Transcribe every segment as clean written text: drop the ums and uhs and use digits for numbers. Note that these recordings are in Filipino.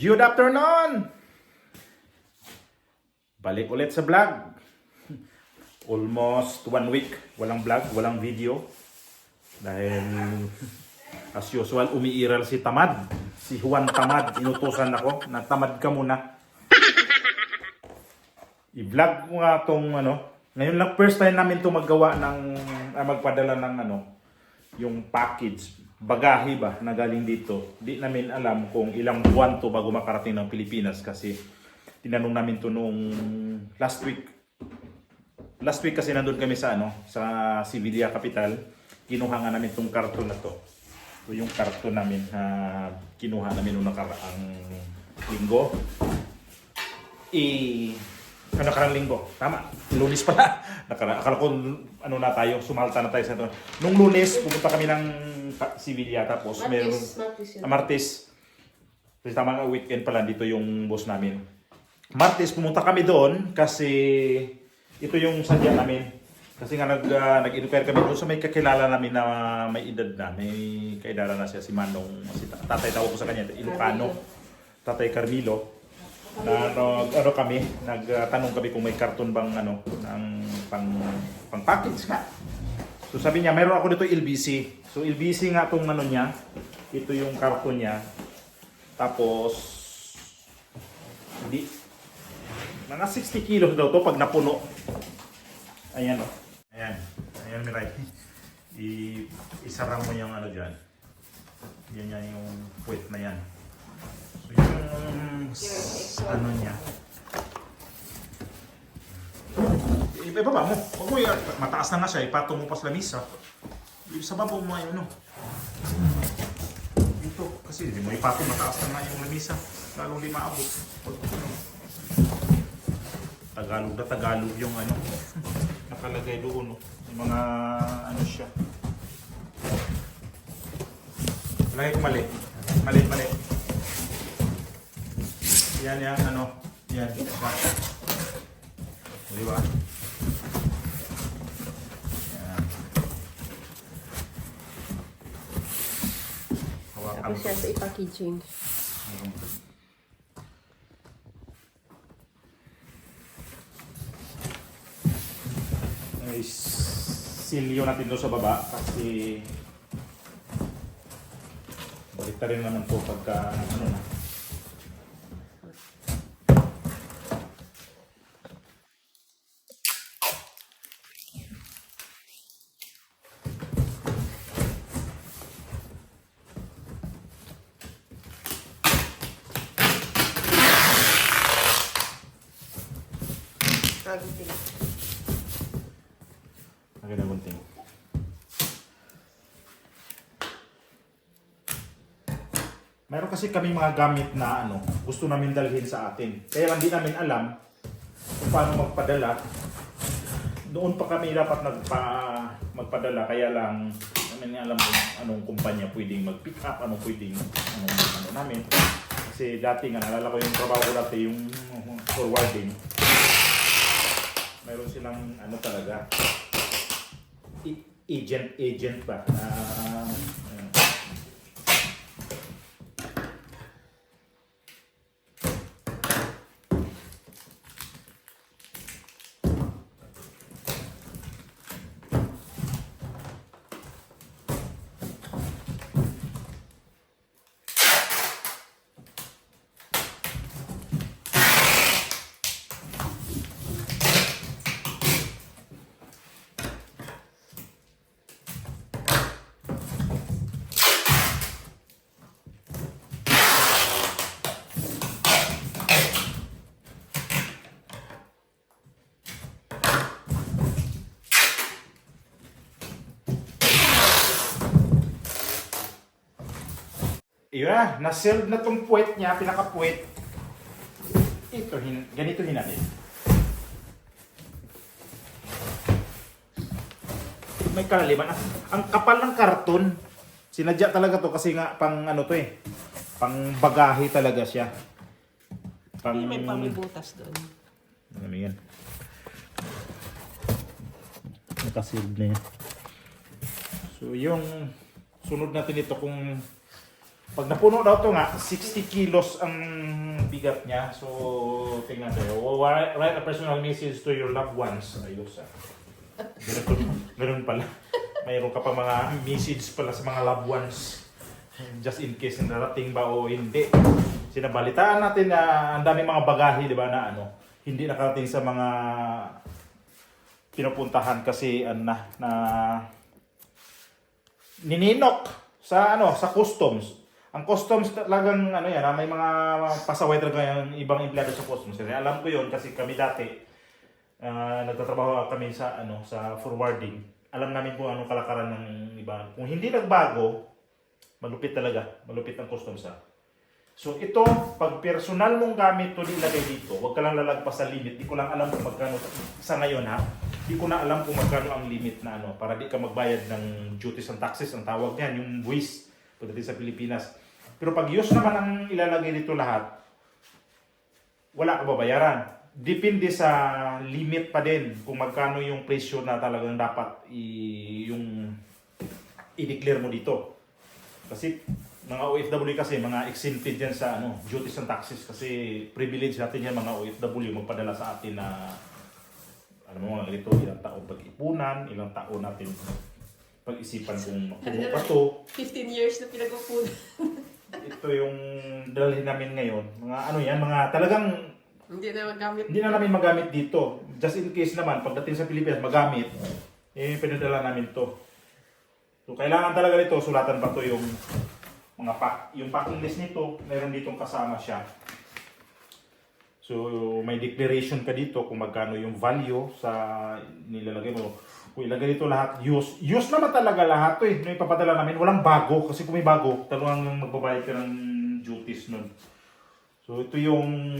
Good afternoon! Balik ulit sa vlog. Almost 1 week walang vlog, walang video. Dahil as usual umiiral si Tamad. Si Juan Tamad, inutusan ako na tamad ka muna. I-vlog ko nga tong ngayon lang first time namin to maggawa ng magpadala ng yung package, bagahe ba na galing dito. Di namin alam kung ilang buwan to bago makarating ng Pilipinas kasi tinanong namin to noong last week. Last week kasi nandun kami sa sa Sevilla capital. Kinuha nga namin tong karton na to. So yung karton namin kinuha namin noong nakaraang linggo. Nakarang linggo. Tama. Lunes pala. Akala ko na tayo. Sumalta na tayo sa ito. Nung Lunes, pupunta kami ng Sevilla. Tapos Martes. Kasi tama nga weekend pala dito yung boss namin. Martes, pumunta kami doon kasi ito yung sadya namin. Kasi nga nag-inquire kami doon sa may kakilala namin na may edad na. May kaedara na siya, si Manong. Si tatay tawag ko sa kanya, Ilocano. Tatay Carmilo. Kami, nagtanong kami kung may karton bang ng pang package nga. So sabi niya, mayroon ako dito LBC. So LBC nga tong niya. Ito yung karton niya. Tapos hindi mga 60 kilos daw to pag napuno. Ayan o. Ayan Miray. Isara mo yung diyan. Yan yung puwet na yan. So yung niya. Ibaba mo. Huwag mo yan. Mataas na nga siya. Ipatong mo pa sa lamisa. Sa babaw mo yun. Ito. Kasi hindi mo ipatong mataas na nga yung lamisa. Lalong di maabot. Tagalog na Tagalog yung nakalagay doon. Yung mga siya. Lagay ko mali. Mali. Yan, yan. Di ba? Yan. Hawakan Tapos siya sa ipackaging. Silyo natin doon sa baba kasi balik rin naman po pagka na. Agad na gunting. Meron kasi kami mga gamit na gusto namin dalhin sa atin. Kaya lang di namin alam kung paano magpadala. Noon pa kami dapat magpadala, kaya lang namin alam kung anong kumpanya pwedeng mag-pick up, anong pwedeng namin. Kasi dati nga nalala ko yung trabaho ko dati, yung forwarding. Mayroon silang talaga agent ba? Yun na, na-sealed na tong puwet niya, pinaka-puwet. Ito, ganito natin. May kalaliman. Ang kapal ng karton, sinadya talaga to kasi nga pang pang bagahe talaga siya. May pamibutas doon. Ano yan? Nakasealed na yan. So yung sunod natin ito kung Pag napuno daw to nga, 60 kilos ang bigat niya. So, tingnan tayo. Write a personal message to your loved ones. Ayos ah. Ganun pala. Mayroon ka pa mga message pala sa mga loved ones. Just in case narating ba o hindi. Sinabalitaan natin na ang daming mga bagahe, di ba, na ano, hindi nakarating sa mga pinupuntahan kasi na nininok sa sa customs. Ang customs talagang ano yan, may mga pasaway talaga yung ibang empleyado sa customs. Kasi alam ko yon kasi kami dati nagtatrabaho kami sa sa forwarding. Alam namin kung anong kalakaran ng iba. Kung hindi nagbago, malupit talaga, malupit ang customs sa. So ito, pag personal mong gamit to ilagay dito, huwag ka lang lalagpas sa limit. Di ko lang alam kung magkano sa ngayon ha. Di ko na alam kung magkano ang limit na para di ka magbayad ng duties and taxes, ang tawag niyan, yung buwis pagdating sa Pilipinas. Pero pag use naman ang ilalagay dito lahat, wala ka babayaran. Depende sa limit pa din kung magkano yung presyo na talagang dapat yung i-declare mo dito. Kasi mga OFW kasi, mga exempted yan sa duties and taxes kasi privilege natin yan mga OFW magpadala sa atin na mga ganito, ilang taon pag-ipunan, ilang taon natin pag-isipan kung mapuno pa to. 15 years na pinag-upunan. Ito yung dalhin namin ngayon. Mga yan, mga talagang Hindi na magamit. hindi na namin magamit dito. Just in case naman, pagdating sa Pilipinas magamit, pinadala namin to. So kailangan talaga nito, sulatan pa to yung yung packing list nito, meron ditong kasama siya. So may declaration ka dito kung magkano yung value sa nilalagay mo. Kung ilagay dito lahat, use naman talaga lahat to Nung ipapadala namin, walang bago. Kasi kung may bago, talagang magbabayad ka ng duties nun. So ito yung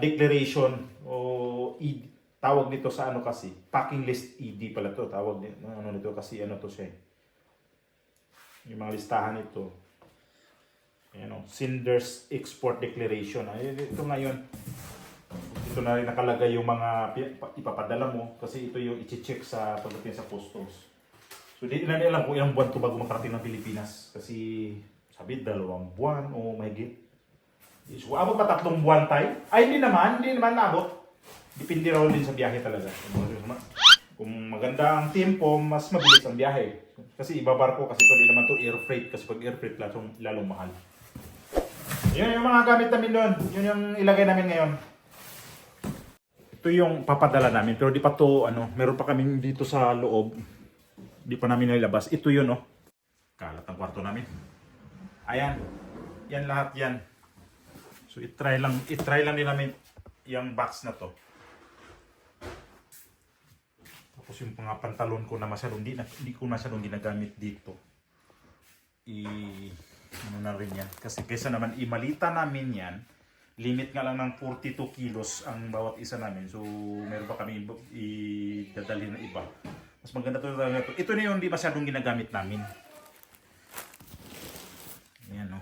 declaration o tawag nito sa kasi, packing list ED pala to. Tawag nito kasi to siya. Yung mga listahan nito. Sender's Export Declaration. Ito ngayon. Ito na rin nakalagay yung mga ipapadala mo kasi ito yung i-check sa pagdating sa customs. So di namin alam kung ilang buwan ito bago makarating ng Pilipinas kasi sabi 2 buwan o mahigit. So abot pa 3 buwan tayo? Ay hindi naman naabot. Depende raw din sa biyahe talaga. Kung maganda ang tempo, mas mabilis ang biyahe. Kasi ibabarko kasi ito din naman to air freight kasi pag air freight lalong mahal. Yun yung mga gamit namin doon. Yun yung ilagay namin ngayon. Ito yung papadala namin pero di pa to meron pa kami dito sa loob. Di pa namin nilabas. Ito yun kalat ang kwarto namin. Ayan. Yan lahat yan. So i-try lang din namin yung box na to. Tapos yung mga pantalon ko na masyadong hindi ko masyadong ginagamit dito. Na rin yan. Kasi kaysa naman imalita namin yan, limit nga lang ng 42 kilos ang bawat isa namin. So, meron pa kami idadalhin na iba. Mas maganda to talaga ito. Ito na yung hindi masyadong ginagamit namin. Ayan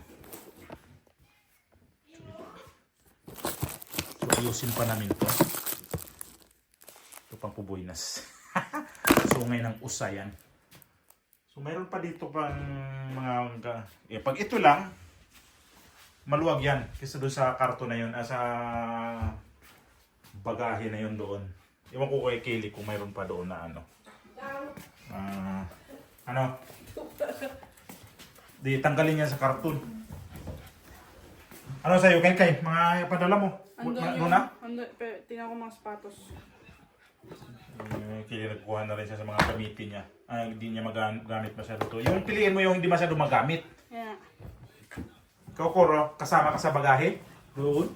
So, ayusin pa namin to. Ito pang pubuinas. Sungay ng usayan. So, mayroon pa dito pang mga pag ito lang, maluwag yan kasi doon sa karton na yun, sa bagahe na yun doon. Iwan ko kay Kelly kung mayroon pa doon na di tanggalin niya sa karton. Ano sa'yo, kay mga padala mo? Tingnan ko mga sapatos. Kelly nagkuha na rin siya sa mga gamitin niya. Hindi niya magamit masyado to. Yung piliin mo yung hindi masyado magamit. Yeah. Kokoro, kasama ka sa bagahe? Doon?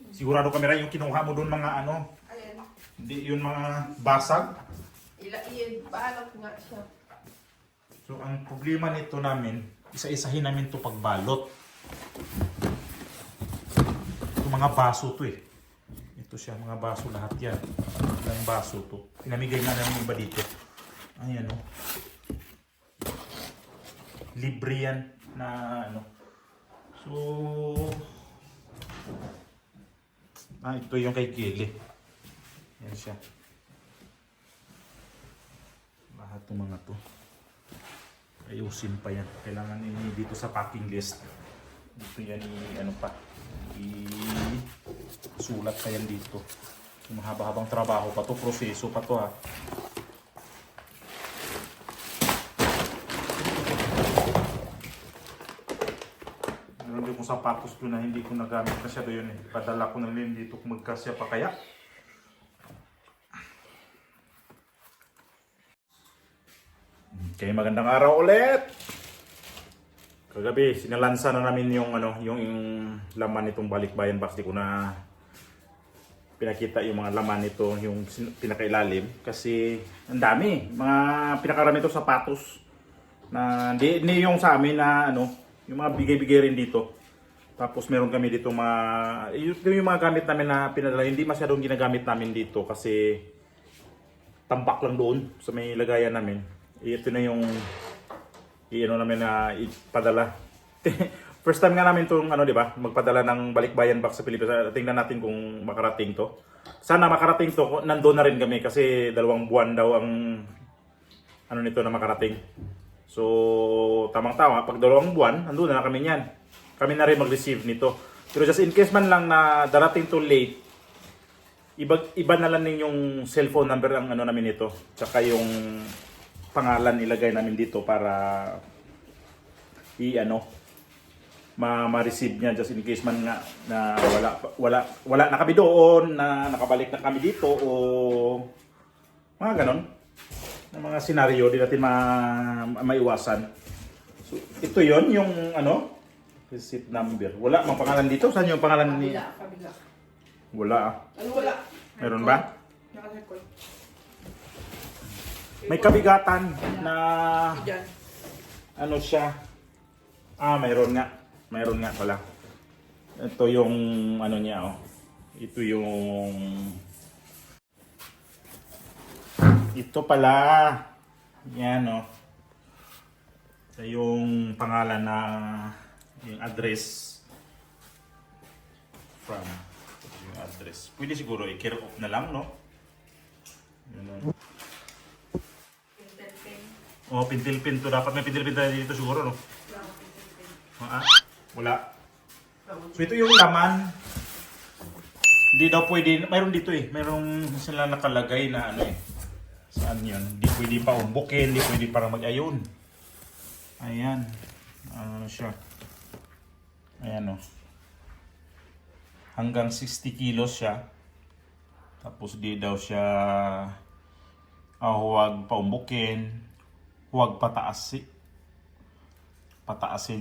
Sigurado kamera yung kinuha mo doon mga Ayan. hindi yun mga basag? Balot nga siya. So ang problema nito namin, isa-isahin namin to pagbalot. Ito mga baso to Ito siya, mga baso lahat yan. Ilang baso to. Pinamigay nga namin iba dito. Ayan libre yan na So, ito yung kay Kelly. Yan siya. Lahat ng mga to. Ayusin pa yan. Kailangan dito sa packing list. Dito yan ano pa. Sulat pa yan dito. Mahaba-habang trabaho pa to. Proseso pa to ha. Meron din kong sapatos doon na hindi ko nagamit masyado yun eh. Padala ko na rin dito kung magkasya pa kaya. Okay, magandang araw ulit. Kagabi sinalansa na namin yung yung laman nitong balikbayan box. Di ko na pinakita yung mga laman nito, yung pinakailalim kasi ang dami. Mga pinakarami ito sapatos na hindi yung sa amin na yung mga bigay-bigay rin dito. Tapos meron kami dito yung mga gamit namin na pinadala, hindi masyadong ginagamit namin dito kasi tambak lang doon sa may lagayan namin. Ito na yung namin na ipadala. First time nga namin itong di ba, magpadala ng balikbayan box sa Pilipinas. Tingnan natin kung makarating to. Sana makarating to. Nandoon na rin kami kasi 2 buwan daw ang nito na makarating. So tamang-tama, pag 2 buwan, nandoon na kami niyan. Kami na rin mag-receive nito. Pero just in case man lang na darating to late, iba na lang yung cellphone number ang namin ito. Tsaka yung pangalan ilagay namin dito para ma-receive niya just in case man nga na wala na kami doon, na nakabalik na kami dito o mga ganon na mga senaryo di natin maiwasan. So ito yon yung receipt number. Wala mang pangalan dito. Saan yung pangalan ni? Kabila. Wala ah. Wala? Meron ba? Naka-record. May kabigatan na Diyan. siya. Mayroon nga. Mayroon nga pala. Ito yung niya Ito yung ito pala. Yan Ito yung pangalan na yung address from yung address. Pwede siguro i-care off na lang, no? Yun, pintil-pin to. Dapat may pintil-pin tayo dito siguro, no? Wala. So ito yung laman. Hindi daw pwede. Mayroon dito mayroon sila nakalagay na Saan yun? Hindi pwede pa umbukin. Hindi pwede para mag-ayon. Ayan. Siya. Ayan Hanggang 60 kilos siya. Tapos di daw siya huwag paumbukin. Huwag pataasin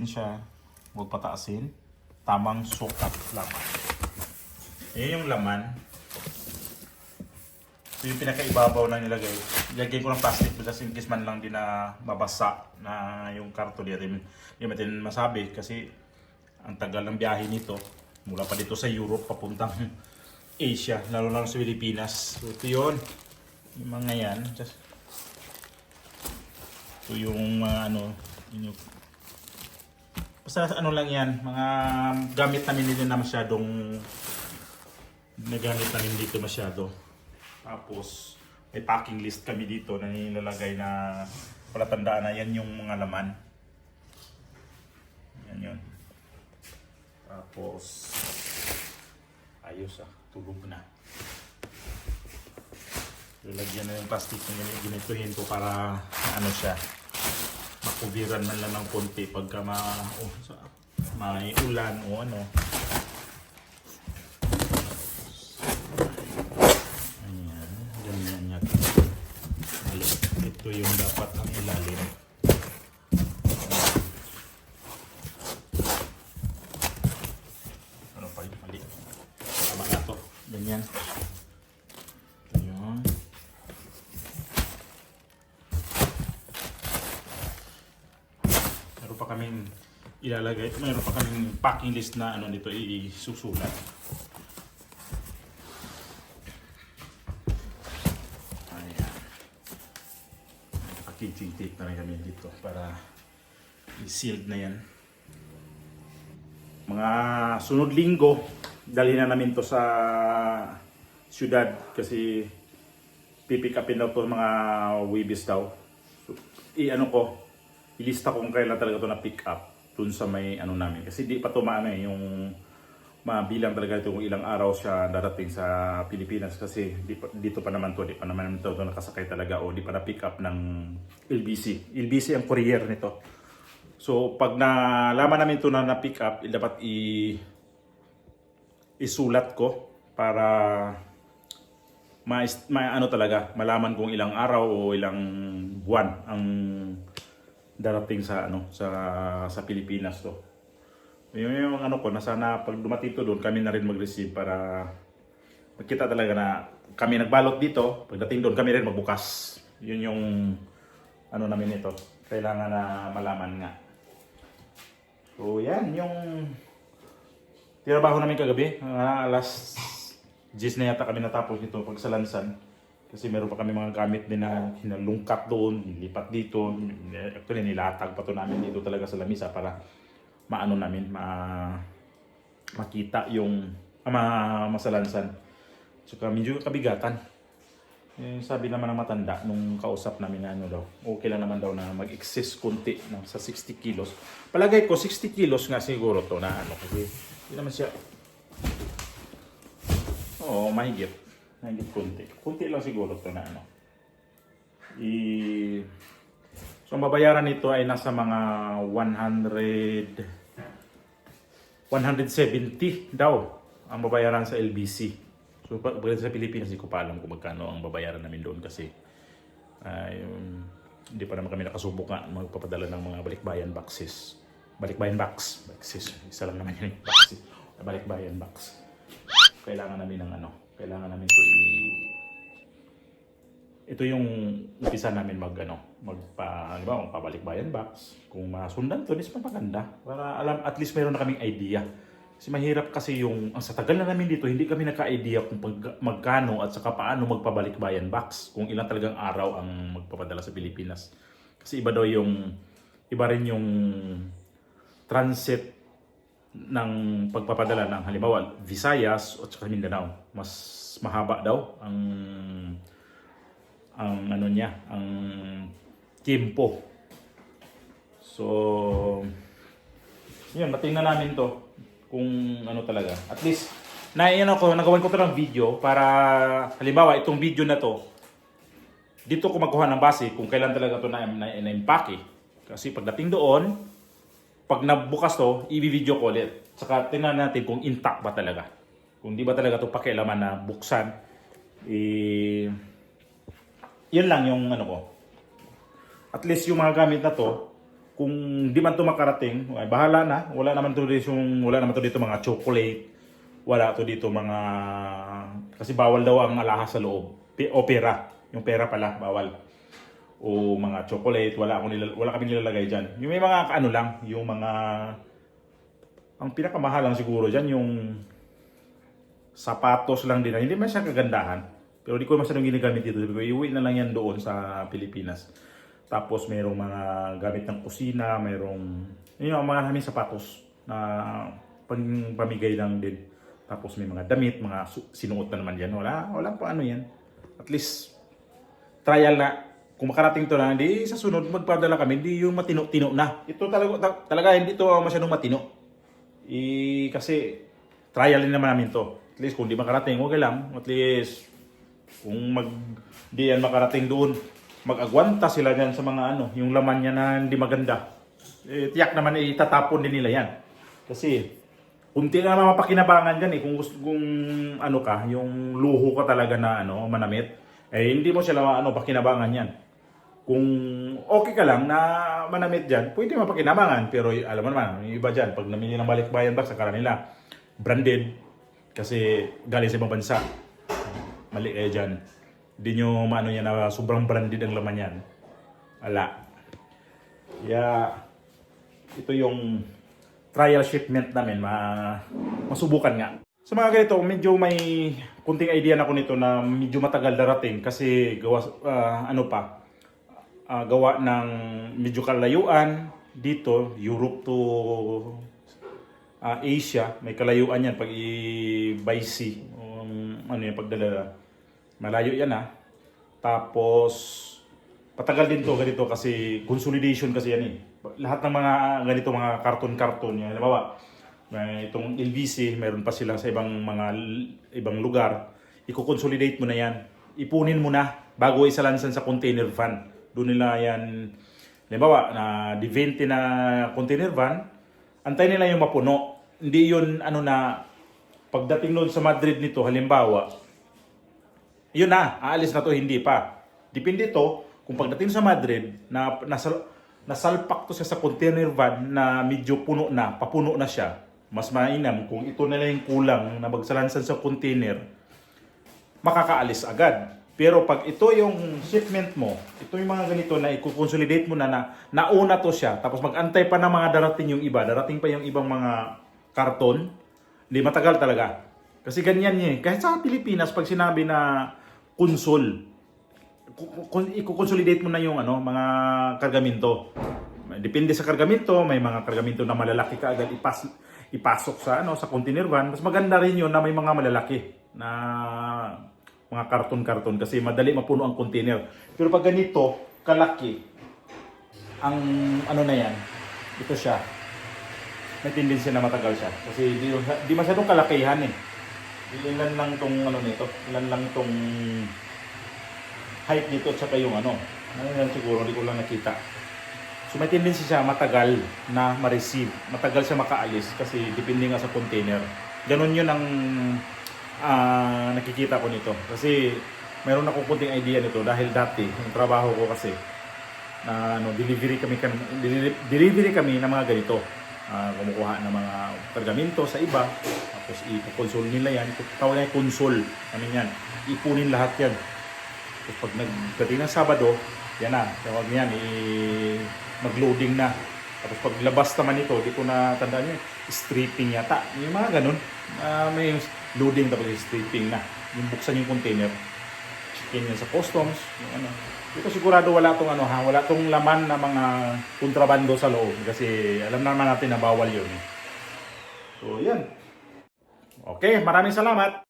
siya. Huwag pataasin. Tamang sukat lamang. Yan yung laman. Ito yung pinakaibabaw na nilagay. Ilagay ko ng plastic just in case man lang din na mabasa na yung karton. Hindi natin masabi kasi ang tagal ng biyahe nito. Mula pa dito sa Europe papuntang Asia. Lalo na sa Pilipinas. So ito yun. Yung mga yan. Ito yung basta lang yan, mga gamit namin dito na masyadong nagamit namin dito masyado. Tapos may packing list kami dito na nilalagay na palatandaan na yan yung mga laman. Yan yun. Tapos ayos tulog na. Lagyan na yung plastic na ginituhin ko para siya makubiran man lang ng konti pagka may ulan o Ayan, ganyan niya. Ito yung dapat ang ilalim. Mali. Tama na to. Ganyan. Ayan. Meron pa kaming ilalagay. Meron pa kaming packing list na dito isusulat. Ayan. Packaging tape na rin kami dito para i-sealed na yan. Mga sunod linggo, dalhin na namin to sa syudad kasi pipick upin daw to mga Wibis daw. So, ilista kung kailan talaga ito na pick up dun sa may ano namin. Kasi di pa ito maano yung mabilang talaga ito kung ilang araw siya darating sa Pilipinas kasi dito pa naman to, di pa naman ito nakasakay talaga o di pa na pick up ng LBC. LBC ang courier nito. So pag nalaman namin ito na pick up, dapat isulat ko para ano talaga, malaman kung ilang araw o ilang buwan ang darating sa sa Pilipinas to. Yung ano ko, na sana pag dumating to doon, kami na rin mag-receive para magkita talaga na kami nagbalot dito, pagdating doon kami rin magbukas. Yun yung ano namin ito. Kailangan na malaman nga. So yan, yung tinabaho namin kagabi. Alas 10 na yata kami natapos nito pag sa lansan. Kasi meron pa kami mga gamit din na hinalungkat doon, lipat dito. Actually, nilatag pa to namin dito talaga sa lamisa para maano namin, makita yung masalansan. Tsaka medyo kabigatan. Sabi naman ng matanda nung kausap namin na ano daw, okay lang naman daw na mag-excess konti no, sa 60 kilos. Palagay ko 60 kilos nga siguro to na ano kasi hindi naman siya mahigit konti. Konti lang siguro to na ano. So ang babayaran nito ay nasa mga 170 daw ang babayaran sa LBC. So pag sa Pilipinas, hindi ko pa alam kung magkano ang babayaran namin doon kasi hindi pa naman kami nakasubok nga magpapadala ng mga balikbayan boxes. Balikbayan box. Boxes. Isa lang naman yun. Boxes. Balikbayan box. Kailangan namin ng kailangan namin ito yung umpisa namin magpabalikbayan box. Kung masundan to, is maganda. Para alam, at least mayroon na kaming idea. Kasi mahirap kasi sa tagal na namin dito, hindi kami naka-idea kung magkano at saka paano magpabalikbayan box. Kung ilang talagang araw ang magpapadala sa Pilipinas. Kasi iba rin yung transit ng pagpapadala ng halimbawa Visayas at saka Mindanao. Mas mahaba daw ang tiempo. So, yun, matingnan namin to kung ano talaga. At least, nagawan ko to ng video para, halimbawa, itong video na to, dito ko magkuha ng base kung kailan talaga to na-impake. Kasi pagdating doon, pag nabukas to, i-video ko ulit. Saka tingnan natin kung intact ba talaga. Kung di ba talaga to pakialaman na buksan, yun lang yung ko. At least yung mga gamit na to, kung di man to makarating, ay bahala na. Wala naman to dito mga chocolate. Wala to dito mga kasi bawal daw ang alahas sa loob. O pera. Yung pera pala bawal. O mga chocolate, wala kami nilalagay diyan. Yung may mga lang, yung mga ang pinakamahal lang siguro diyan yung sapatos lang din. Hindi man siya kagandahan. Pero di ko masyadong ginagamit dito. Iuwi na lang yan doon sa Pilipinas. Tapos mayroong mga gamit ng kusina, mayroong mga namin sapatos na pamigay lang din. Tapos may mga damit, mga sinuot na naman yan. Wala pa ano yan. At least, trial na. Kung makarating to na, hindi sa sunod magpadala kami, hindi yung matino-tino na. Ito talaga hindi to masyadong matino. Kasi trial din naman namin to. At least kung di makarating, okay lang. At least, kung di yan makarating doon, mag-agwanta sila dyan sa mga yung laman niya na hindi maganda. Tiyak naman itatapon din nila yan. Kasi, kunti na mapakinabangan dyan kung yung luho ka talaga na manamit, hindi mo sila pakinabangan yan. Kung okay ka lang na manamit dyan, pwede mapakinabangan. Pero alam mo naman, yung iba dyan, pag namili ng balikbayan box, akala nila, branded, kasi galing sa ibang bansa. Mali kayo dyan. Hindi nyo yan na sobrang branded ang laman yan. Wala. Ito yung trial shipment namin. Masubukan nga. Sa mga ganito, medyo may kunting idea na ko nito na medyo matagal darating kasi gawa ng medyo kalayuan dito, Europe to Asia. May kalayuan yan pag by sea. Pagdala. Malayo yan Tapos Patagal din to ganito kasi consolidation kasi yan eh. Lahat ng mga ganito mga karton-karton yan. Halimbawa, may itong LVC, meron pa sila sa ibang lugar. I-consolidate mo na yan. Ipunin mo na bago isalansan sa container van. Doon nila yan, halimbawa, na di 20 na container van, antay nila yung mapuno. Hindi yun pagdating noon sa Madrid nito, halimbawa, yun na, aalis na to, hindi pa. Depende to, kung pagdating sa Madrid, nasalpak to siya sa container van na medyo puno na, papuno na siya, mas mainam kung ito na lang yung kulang na magsalansan sa container, makakaalis agad. Pero pag ito yung shipment mo, ito yung mga ganito na i-consolidate mo na nauna to siya, tapos magantay pa na mga darating yung iba, darating pa yung ibang mga karton, hindi matagal talaga. Kasi ganyan eh. Kahit sa Pilipinas, pag sinabi na console, i-consolidate mo na yung mga kargamento. Depende sa kargamento, may mga kargamento na malalaki ka agad ipasok sa sa container van. Mas maganda rin yun na may mga malalaki na mga karton-karton kasi madali mapuno ang container. Pero pag ganito, kalaki, ang na yan, ito siya, may tendency na matagal siya. Kasi di masyadong kalakihan eh. Ilan lang tong nito, ilan lang tong height nito at saka yung yan siguro, hindi ko lang nakita. So may tendency siya matagal na ma-receive, matagal siya makaalis kasi depende nga sa container. Ganon yun ang nakikita ko nito. Kasi meron akong kunting idea nito dahil dati, yung trabaho ko kasi, delivery kami ng mga ganito. Kumukuha ng mga pergamento sa iba, tapos i-console nila yan, tawag na yung console namin yan, ipunin lahat yan. Tapos pag nagdating ng Sabado, yan na, tawag niyan, mag-loading na. Tapos pag labas naman ito, di ko na tandaan yun, stripping yata, yung mga ganun, may loading tapos stripping na, yung buksan yung container, chicken yan sa customs, yung Dito sigurado wala tong laman na mga kontrabando sa loob kasi alam naman natin na bawal yun. So, yan. Okay, maraming salamat.